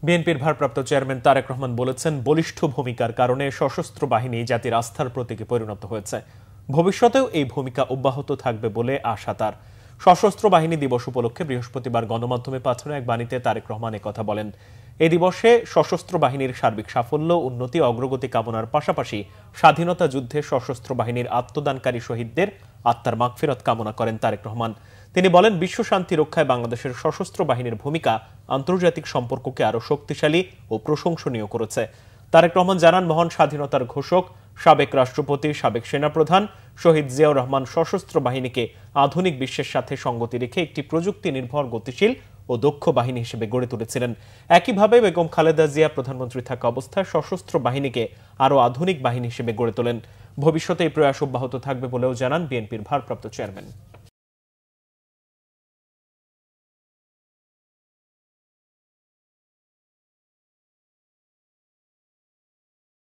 বিএনপির ভারপ্রাপ্ত চেয়ারম্যান তারেক রহমান বলেছেন, বলিষ্ঠ ভূমিকার কারণে সশস্ত্র বাহিনী জাতির আস্থার প্রতীকে পরিণত হয়েছে। ভবিষ্যতেও এই ভূমিকা অব্যাহত থাকবে বলে আশা তার। সশস্ত্র বাহিনী দিবস উপলক্ষে বৃহস্পতিবার গণমাধ্যমে পাঠানো এক বাণীতে তারেক রহমান কথা বলেন। এই দিবসে সশস্ত্র বাহিনীর সার্বিক সাফল্য, উন্নতি, অগ্রগতি কামনার পাশাপাশি স্বাধীনতা যুদ্ধে সশস্ত্র বাহিনীর আত্মদানকারী শহীদদের আত্মার মাগফিরাত কামনা করেন তারেক রহমান। তিনি বলেন, বিশ্ব শান্তি রক্ষায় বাংলাদেশের সশস্ত্র বাহিনীর ভূমিকা আন্তর্জাতিক সম্পর্ককে আরো শক্তিশালী ও প্রশংসনীয় করেছে। তারেক রহমান জানান, মহান স্বাধীনতার ঘোষক সাবেক রাষ্ট্রপতি, সাবেক সেনাপ্রধান শহীদ জিয়াউর রহমান সশস্ত্র বাহিনীকে আধুনিক বিশ্বের সাথে সঙ্গতি রেখে একটি প্রযুক্তি নির্ভর, গতিশীল ও দক্ষ বাহিনী হিসেবে গড়ে তুলেছিলেন। একইভাবে বেগম খালেদা জিয়া প্রধানমন্ত্রী থাকা অবস্থায় সশস্ত্র বাহিনীকে আরো আধুনিক বাহিনী হিসেবে গড়ে তোলেন। ভবিষ্যতে এই প্রয়াস অব্যাহত থাকবে বলেও জানান বিএনপির ভারপ্রাপ্ত চেয়ারম্যান।